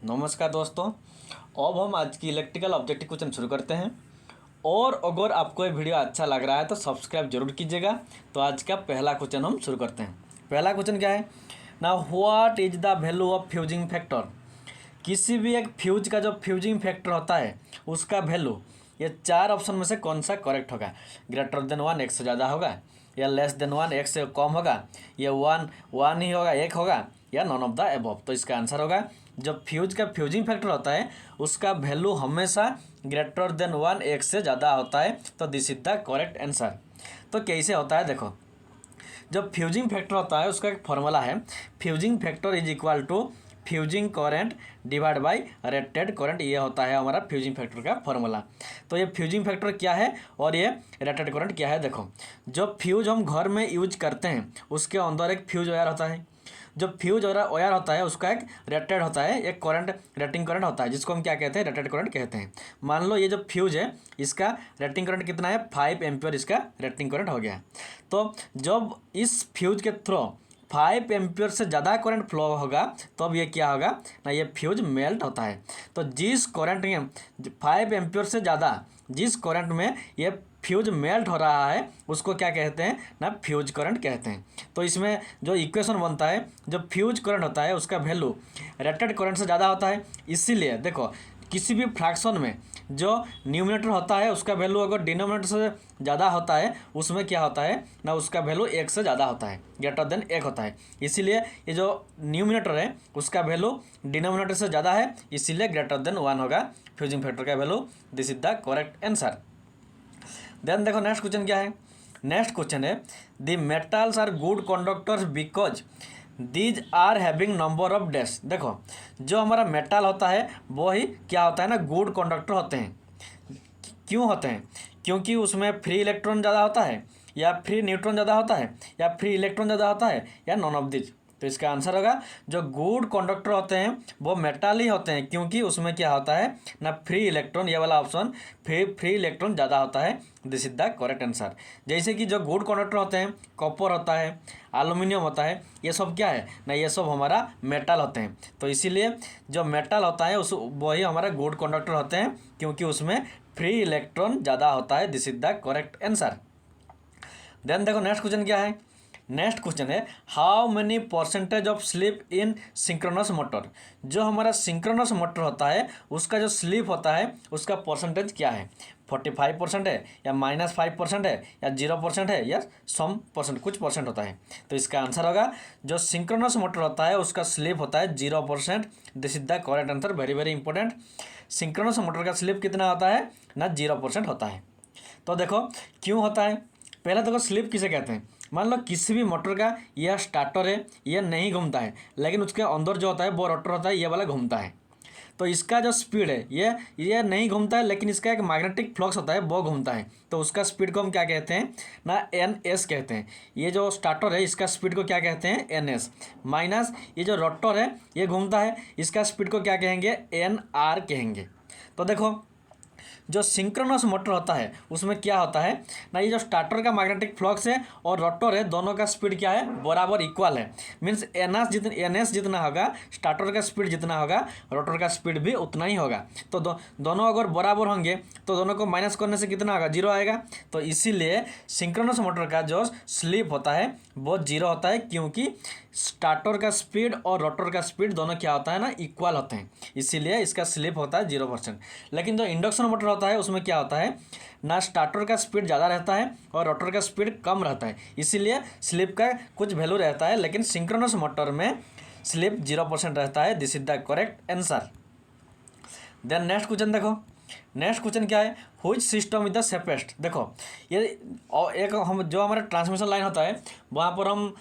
नमस्कार दोस्तों। अब हम आज की इलेक्ट्रिकल ऑब्जेक्टिव क्वेश्चन शुरू करते हैं। और अगर आपको ये वीडियो अच्छा लग रहा है तो सब्सक्राइब जरूर कीजिएगा। तो आज का पहला क्वेश्चन हम शुरू करते हैं। पहला क्वेश्चन क्या है ना, what is the value of fusing factor. किसी भी एक फ्यूज का जो फ्यूजिंग फैक्टर होता है उसका वैल्यू, ये चार ऑप्शन में से कौन सा करेक्ट होगा। ग्रेटर देन वन, एक से ज़्यादा होगा, या लेस देन वन, एक से कम होगा, या वन वन ही होगा, एक होगा, या नॉन ऑफ द एबव। तो इसका आंसर होगा जब फ्यूज का फ्यूजिंग फैक्टर होता है उसका वैल्यू हमेशा ग्रेटर देन वन, एक से ज़्यादा होता है। तो this is the correct answer. तो कैसे होता है देखो, जब फ्यूजिंग फैक्टर होता है उसका एक फॉर्मूला है, fusing factor is equal to fusing current divide by rated current. ये होता है हमारा फ्यूजिंग फैक्टर का फॉर्मूला। तो ये फ्यूजिंग फैक्टर क्या है और ये रेटेड करंट क्या है। देखो, जब फ्यूज हम घर में यूज करते हैं उसके अंदर एक फ्यूज वायर होता है। जो फ्यूज वायर होता है उसका एक रेटेड होता है, एक करंट रेटिंग करंट होता है, जिसको हम क्या कहते हैं, रेटेड करंट कहते हैं। मान लो ये जो फ्यूज है इसका रेटिंग करंट कितना है, 5 एम्पियर इसका रेटिंग करंट हो गया। तो जब इस फ्यूज के थ्रू 5 एम्पियर से ज़्यादा करंट फ्लो होगा तब ये क्या होगा ना, ये फ्यूज मेल्ट होता है। तो जिस करंट में 5 एम्पियर से ज़्यादा जिस करंट में ये फ्यूज मेल्ट हो रहा है उसको क्या कहते हैं ना, फ्यूज करंट कहते हैं। तो इसमें जो इक्वेशन बनता है, जो फ्यूज करंट होता है उसका वैल्यू रेटेड करंट से ज़्यादा होता है। इसीलिए देखो, किसी भी फ्रैक्शन में जो न्यूमिनेटर होता है उसका वैल्यू अगर डिनोमिनेटर से ज़्यादा होता है उसमें क्या होता है ना, उसका वैल्यू एक से ज़्यादा होता है, ग्रेटर देन एक होता है। इसीलिए ये जो न्यूमिनेटर है उसका वैल्यू डिनोमिनेटर से ज़्यादा है, इसीलिए ग्रेटर देन वन होगा फ्यूजिंग फैक्टर का value. This is the correct answer. Then देखो नेक्स्ट क्वेश्चन क्या है। नेक्स्ट क्वेश्चन है the metals are good conductors because these are having number of dash. देखो, जो हमारा मेटल होता है वो ही क्या होता है ना, गुड कंडक्टर होते हैं। क्यों होते हैं? क्योंकि उसमें फ्री इलेक्ट्रॉन ज़्यादा होता है, या फ्री न्यूट्रॉन ज़्यादा होता है, या फ्री इलेक्ट्रॉन ज़्यादा होता है, या नॉन ऑफ दिज। तो इसका आंसर होगा जो गुड कंडक्टर होते हैं वो मेटल ही होते हैं, क्योंकि उसमें क्या होता है ना, फ्री इलेक्ट्रॉन, ये वाला ऑप्शन फ्री इलेक्ट्रॉन ज़्यादा होता है। This is the correct answer. जैसे कि जो गुड कंडक्टर होते हैं, कॉपर होता है, एल्यूमिनियम होता है, ये सब क्या है ना, ये सब हमारा मेटल होते हैं। तो इसीलिए जो मेटल होता है उस वही हमारा गुड कंडक्टर होते हैं, क्योंकि उसमें फ्री इलेक्ट्रॉन ज़्यादा होता है। This is the correct answer. Then देखो नेक्स्ट क्वेश्चन क्या है। नेक्स्ट क्वेश्चन है how many percentage of slip in synchronous motor. जो हमारा सिंक्रोनस मोटर होता है उसका जो स्लिप होता है उसका परसेंटेज क्या है। 45% है, या -5% है, या 0% है, या सम परसेंट, कुछ परसेंट होता है। तो इसका आंसर होगा जो सिंक्रोनस मोटर होता है उसका स्लिप होता है 0%। This is the correct answer, very very important. Synchronous motor का स्लिप कितना होता है ना, 0% होता है। तो देखो क्यों होता है, पहले देखो स्लिप किसे कहते हैं। मान लो किसी भी मोटर का यह स्टार्टर है, यह नहीं घूमता है, लेकिन उसके अंदर जो होता है वो रोटर होता है, ये वाला घूमता है। तो इसका जो स्पीड है ये नहीं घूमता है, लेकिन इसका एक मैग्नेटिक फ्लक्स होता है वो घूमता है। तो उसका स्पीड को हम क्या कहते हैं ना, NS कहते हैं। ये जो स्टार्टर है इसका स्पीड को क्या कहते हैं, NS। माइनस ये जो रोटर है ये घूमता है, इसका स्पीड को क्या कहेंगे, NR कहेंगे। तो देखो जो सिंक्रोनस मोटर होता है उसमें क्या होता है ना, ये जो स्टार्टर का मैग्नेटिक फ्लक्स है और रोटर है, दोनों का स्पीड क्या है, बराबर इक्वल है। मीन्स NS जितना होगा, स्टार्टर का स्पीड जितना होगा, रोटर का स्पीड भी उतना ही होगा। तो दोनों अगर बराबर होंगे तो दोनों को माइनस करने से कितना होगा, 0 आएगा। तो इसीलिए सिंक्रोनस मोटर का जो स्लिप होता है वो 0 होता है, क्योंकि स्टार्टर का स्पीड और रोटर का स्पीड दोनों क्या होता है ना, इक्वल होते हैं। इसीलिए इसका स्लिप होता है 0%। लेकिन जो इंडक्शन मोटर होता है उसमें क्या होता है ना, स्टार्टर का स्पीड ज़्यादा रहता है और रोटर का स्पीड कम रहता है, इसीलिए स्लिप का कुछ वैल्यू रहता है। लेकिन सिंक्रोनस मोटर में स्लिप 0% रहता है। This is the correct answer. Then next question देखो। नेक्स्ट क्वेश्चन क्या है, which system is the safest. देखो ये एक हम जो हमारा ट्रांसमिशन लाइन होता है वहाँ पर हम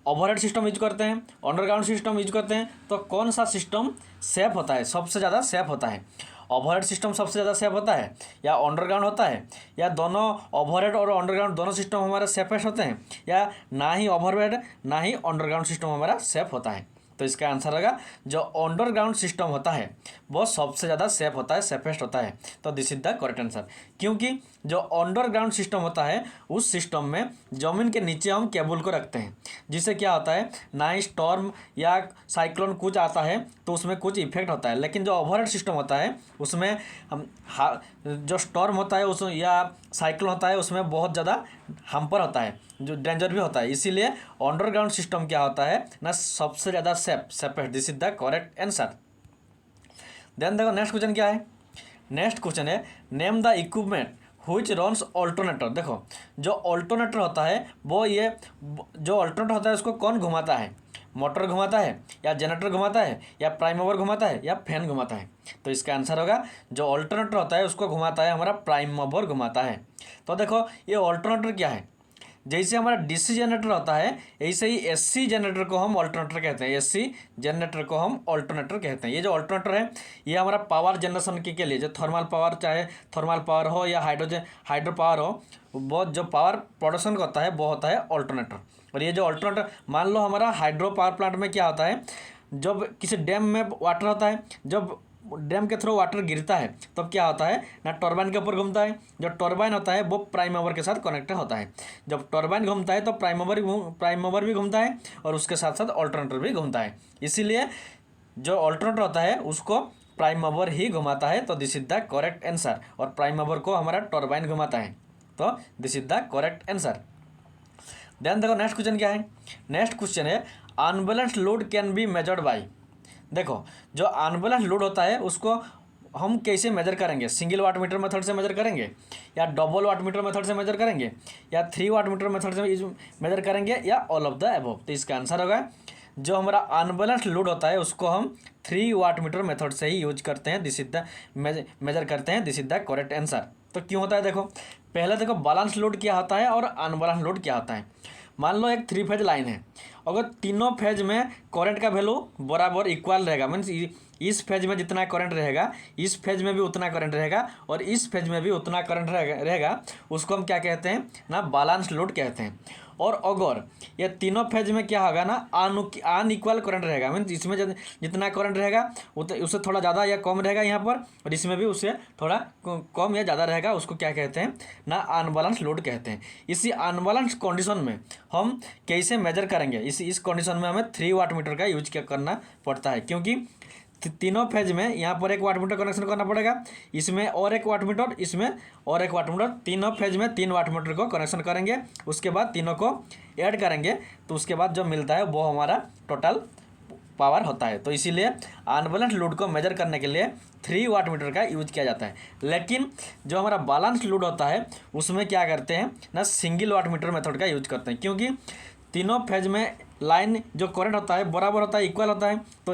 ओवरहेड सिस्टम यूज करते हैं, अंडरग्राउंड सिस्टम यूज करते हैं। तो कौन सा सिस्टम सेफ होता है, सबसे ज़्यादा सेफ होता है। ओवरहेड सिस्टम सबसे ज़्यादा सेफ होता है, या अंडरग्राउंड होता है, या दोनों ओवरहेड और अंडरग्राउंड दोनों सिस्टम हमारे सेफेस्ट होते हैं, या ना ही ओवरहेड ना ही अंडरग्राउंड सिस्टम हमारा सेफ होता है। तो इसका आंसर होगा जो अंडरग्राउंड सिस्टम होता है वो सबसे ज़्यादा सेफ होता है, सेफेस्ट होता है। तो this is the correct answer, क्योंकि जो अंडरग्राउंड सिस्टम होता है उस सिस्टम में ज़मीन के नीचे हम केबल को रखते हैं, जिससे क्या होता है ना स्टॉर्म या साइक्लोन कुछ आता है तो उसमें कुछ इफेक्ट होता है। लेकिन जो ओवरहेड सिस्टम होता है उसमें हम जो स्टॉर्म होता है उस या साइक्लोन होता है उसमें बहुत ज़्यादा हार्मफुल होता है, जो डेंजर भी होता है। इसीलिए अंडरग्राउंड सिस्टम क्या होता है ना सबसे ज़्यादा safest. This is the correct answer. Then देखो नेक्स्ट क्वेश्चन क्या है। नेक्स्ट क्वेश्चन है name the equipment which runs alternator. देखो जो ऑल्टरनेटर होता है वो ये जो ऑल्टरनेटर होता है उसको कौन घुमाता है, मोटर घुमाता है या जनरेटर घुमाता है या प्राइम मूवर घुमाता है या फैन घुमाता है। तो इसका आंसर होगा जो ऑल्टरनेटर होता है उसको घुमाता है हमारा प्राइम मूवर घुमाता है। तो देखो ये ऑल्टरनेटर क्या है, जैसे हमारा डीसी जनरेटर होता है ऐसे ही एसी जनरेटर को हम ऑल्टरनेटर कहते हैं, एसी जनरेटर को हम ऑल्टरनेटर कहते हैं। ये जो ऑल्टरनेटर है ये हमारा पावर जनरेशन के लिए जो थर्मल पावर, चाहे थर्मल पावर हो या हाइड्रो पावर हो, वो जो पावर प्रोडक्शन का होता है वो होता है ऑल्टरनेटर। और ये जो ऑल्टरनेटर मान लो हमारा हाइड्रो पावर प्लांट में क्या होता है, जब किसी डैम में वाटर होता है, जब डैम के थ्रू वाटर गिरता है तब क्या होता है ना टर्बाइन के ऊपर घूमता है। जो टर्बाइन होता है वो प्राइम मूवर के साथ कनेक्टेड होता है। जब टर्बाइन घूमता है तो प्राइम मूवर भी घूमता है और उसके साथ साथ ऑल्टरनेटर भी घूमता है। इसीलिए जो ऑल्टरनेटर होता है उसको प्राइम मूवर ही घुमाता है। तो this is the correct answer. और प्राइम मूवर को हमारा टर्बाइन घुमाता है। तो this is the correct answer. Then देखो नेक्स्ट क्वेश्चन क्या है। नेक्स्ट क्वेश्चन है unbalanced load can be measured by. देखो जो अनबैलेंस्ड लोड होता है उसको हम कैसे मेजर करेंगे, सिंगल वाट मीटर मेथड से मेजर करेंगे या डबल वाट मीटर मेथड से मेजर करेंगे या 3 वाट मीटर मेथड से मेजर करेंगे या ऑल ऑफ द अबव। तो इसका आंसर होगा जो हमारा अनबैलेंस्ड लोड होता है उसको हम 3 वाट मीटर मेथड से ही यूज करते हैं। दिस इज द मेजर करते हैं। This is the correct answer. तो क्यों होता है देखो, पहले देखो बैलेंस लोड क्या होता है और अनबैलेंस लोड क्या होता है। मान लो एक 3 फेज लाइन है, अगर तीनों फेज में करंट का वैल्यू बराबर इक्वल रहेगा, मीन्स इस फेज में जितना करंट रहेगा इस फेज में भी उतना करंट रहेगा और इस फेज में भी उतना करंट रहेगा, उसको हम क्या कहते हैं ना बैलेंस लोड कहते हैं। और अगर ये तीनों फेज में क्या होगा ना अनइक्वल करंट रहेगा, मीन्स इसमें जितना करंट रहेगा उससे थोड़ा ज़्यादा या कम रहेगा यहाँ पर, और इसमें भी उससे थोड़ा कम या ज़्यादा रहेगा, उसको क्या कहते हैं ना अनबैलेंस लोड कहते हैं। इसी अनबैलेंस कंडीशन में हम कैसे मेजर करेंगे, इस कंडीशन में हमें 3 वाट मीटर का यूज करना पड़ता है, क्योंकि तीनों फेज में यहाँ पर 1 वाट मीटर कनेक्शन करना पड़ेगा, इसमें और 1 वाट मीटर, इसमें और 1 वाट मीटर, तीनों फेज में 3 वाट मीटर को कनेक्शन करेंगे, उसके बाद तीनों को ऐड करेंगे तो उसके बाद जो मिलता है वो हमारा टोटल पावर होता है। तो इसीलिए अनबैलेंस लोड को मेजर करने के लिए 3 वाट मीटर का यूज किया जाता है। लेकिन जो हमारा बैलेंस लोड होता है उसमें क्या करते हैं ना सिंगल वाट मीटर मेथड का यूज करते हैं, क्योंकि तीनों फेज में लाइन जो करंट होता है बराबर होता है, इक्वल होता है। तो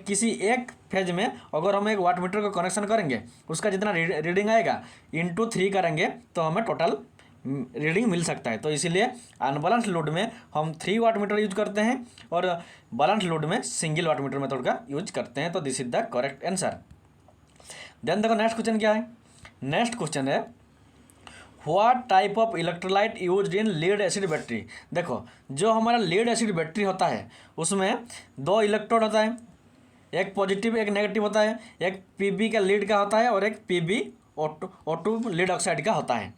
किसी एक फेज में अगर हम 1 वाट मीटर को कनेक्शन करेंगे उसका जितना रीडिंग आएगा इंटू 3 करेंगे तो हमें टोटल रीडिंग मिल सकता है। तो इसीलिए अनबैलेंस लोड में हम 3 वाट मीटर यूज करते हैं और बैलेंस लोड में सिंगल वाट मीटर मेथड का यूज करते हैं। तो this is the correct answer. Then देखो नेक्स्ट क्वेश्चन क्या है। नेक्स्ट क्वेश्चन है what type of electrolyte use in lead acid battery. देखो जो हमारा लीड एसिड बैटरी होता है उसमें 2 इलेक्ट्रोड होता है, एक पॉजिटिव एक नेगेटिव होता है, एक पीबी का लीड का होता है और एक पीबी O2 लीड ऑक्साइड का होता है।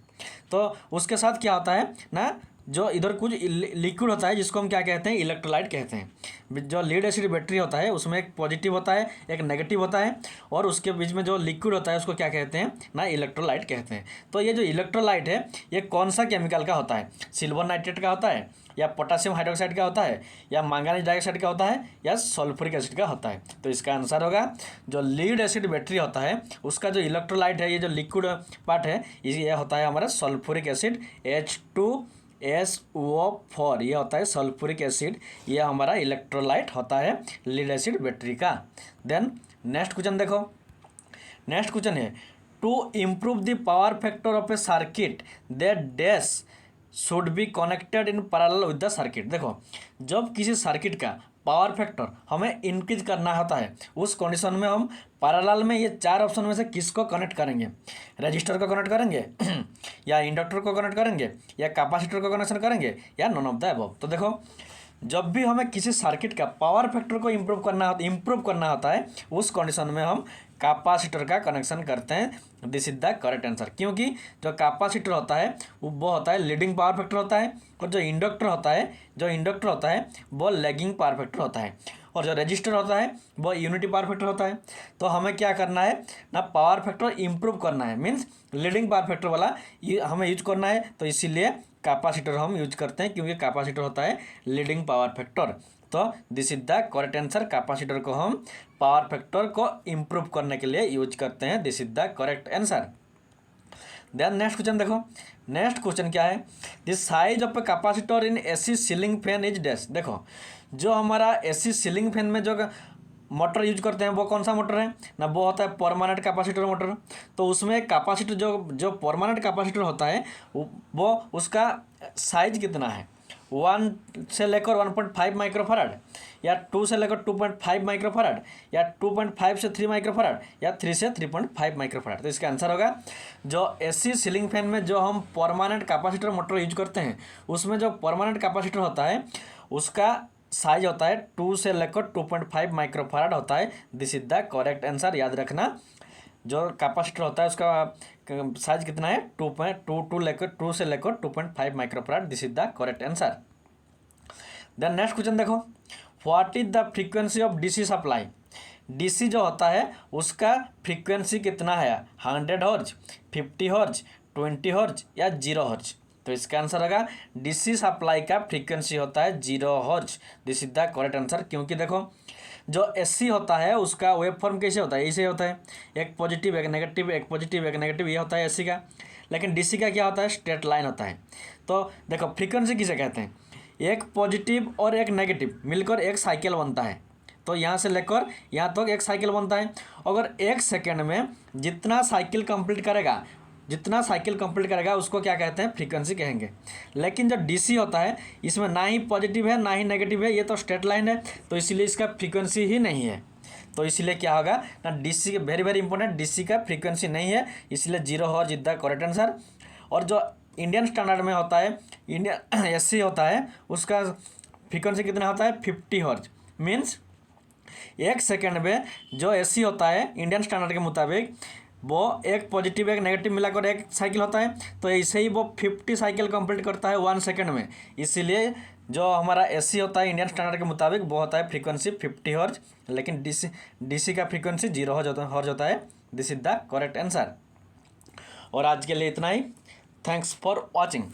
तो उसके साथ क्या होता है ना जो इधर कुछ लिक्विड होता है जिसको हम क्या कहते हैं इलेक्ट्रोलाइट कहते हैं। जो लीड एसिड बैटरी होता है उसमें एक पॉजिटिव होता है एक नेगेटिव होता है और उसके बीच में जो लिक्विड होता है उसको क्या कहते हैं ना इलेक्ट्रोलाइट कहते हैं। तो ये जो इलेक्ट्रोलाइट है ये कौन सा केमिकल का होता है, सिल्वर नाइट्रेट का होता है या पोटासियम हाइड्रोक्साइड का होता है या मैंगनीज डाइऑक्साइड का होता है या सल्फ्यूरिक एसिड का होता है। तो इसका आंसर होगा जो लीड एसिड बैटरी होता है उसका जो इलेक्ट्रोलाइट है, ये जो लिक्विड पार्ट है ये होता है हमारा सल्फ्यूरिक एसिड H2SO4, ये होता है सल्फ्यूरिक एसिड, ये हमारा इलेक्ट्रोलाइट होता है लीड एसिड बैटरी का। देन नेक्स्ट क्वेश्चन देखो। नेक्स्ट क्वेश्चन है to improve the power factor of a circuit that dash should be connected in parallel with the circuit. देखो जब किसी सर्किट का पावर फैक्टर हमें इंक्रीज करना होता है उस कंडीशन में हम पैरेलल में ये 4 ऑप्शन में से किसको कनेक्ट करेंगे, रजिस्टर को कनेक्ट करेंगे या इंडक्टर को कनेक्ट करेंगे या कैपेसिटर को कनेक्शन करेंगे या नॉन ऑफ द अबव। तो देखो जब भी हमें किसी सर्किट का पावर फैक्टर को इम्प्रूव करना होता है उस कंडीशन में हम कैपेसिटर का कनेक्शन करते हैं। This is the correct answer, क्योंकि जो कैपेसिटर होता है वो होता है लीडिंग पावर फैक्टर होता है, और जो इंडक्टर होता है वो लैगिंग पावर फैक्टर होता है, और जो रजिस्टर होता है वो यूनिटी पावर फैक्टर होता है। तो हमें क्या करना है ना, पावर फैक्टर इम्प्रूव करना है, मीन्स लीडिंग पावर फैक्टर वाला हमें यूज करना है। तो इसीलिए कैपेसिटर हम यूज करते हैं, क्योंकि कैपेसिटर होता है लीडिंग पावर फैक्टर। तो this is the correct answer, capacitor को हम पावर फैक्टर को इम्प्रूव करने के लिए यूज करते हैं। This is the correct answer. Then next question देखो, नेक्स्ट क्वेश्चन क्या है, the size of a capacitor in AC ceiling fan is dash. देखो जो हमारा एसी सीलिंग फैन में जो मोटर यूज करते हैं वो कौन सा मोटर है ना, वो होता है परमानेंट कैपेसिटर मोटर। तो उसमें कैपेसिटर जो परमानेंट कैपेसिटर होता है वो उसका साइज कितना है, 1 से लेकर 1.5 माइक्रोफैराड, या 2 से लेकर 2.5 माइक्रोफैराड, या 2.5 से 3 माइक्रोफैराड, या 3 से 3.5 माइक्रोफैराड। तो इसका आंसर होगा जो एसी सीलिंग फैन में जो हम परमानेंट कैपेसिटर मोटर यूज करते हैं उसमें जो परमानेंट कैपेसिटर होता है उसका साइज होता है 2 से लेकर 2.5 माइक्रोफैराड होता है। This is the correct answer. याद रखना जो कैपेसिटर होता है उसका साइज कितना है, 2 से लेकर 2.5 microfarad. This is the correct answer. Then next question देखो, what is the frequency of DC supply. DC जो होता है उसका फ्रीक्वेंसी कितना है, 100 हर्ट्ज, 50 हर्ट्ज, 20 हर्ट्ज, या 0 हर्ट्ज। तो इसका आंसर होगा डीसी सप्लाई का फ्रीक्वेंसी होता है 0 hertz. This is the correct answer, क्योंकि देखो जो एसी होता है उसका वेव फॉर्म कैसे होता है, ऐसे होता है, एक पॉजिटिव एक नेगेटिव, एक पॉजिटिव एक नेगेटिव, ये होता है एसी का। लेकिन डीसी का क्या होता है, स्ट्रेट लाइन होता है। तो देखो फ्रीक्वेंसी किसे कहते हैं, एक पॉजिटिव और एक नेगेटिव मिलकर एक साइकिल बनता है। तो यहाँ से लेकर यहाँ तक एक साइकिल बनता है। अगर एक सेकेंड में जितना साइकिल कंप्लीट करेगा उसको क्या कहते हैं, फ्रीक्वेंसी कहेंगे। लेकिन जो डीसी होता है इसमें ना ही पॉजिटिव है ना ही नेगेटिव है, ये तो स्ट्रेट लाइन है, तो इसीलिए इसका फ्रीक्वेंसी ही नहीं है। तो इसीलिए क्या होगा ना, डीसी के वेरी वेरी इंपॉर्टेंट, डीसी का फ्रीक्वेंसी नहीं है, इसलिए 0 hertz is the correct answer. और जो इंडियन स्टैंडर्ड में होता है, इंडियन एसी होता है उसका फ्रीक्वेंसी कितना होता है, 50 हर्ट्ज। मीन्स एक सेकेंड में जो एसी होता है इंडियन स्टैंडर्ड के मुताबिक वो एक पॉजिटिव एक नेगेटिव मिलाकर एक साइकिल होता है। तो ऐसे ही वो 50 साइकिल कंप्लीट करता है 1 सेकेंड में। इसीलिए जो हमारा एसी होता है इंडियन स्टैंडर्ड के मुताबिक वो होता है फ्रीक्वेंसी 50 हर्ट्ज, लेकिन डीसी का फ्रीक्वेंसी 0 हर्ट्ज होता है। This is the correct answer. और आज के लिए इतना ही। Thanks for watching.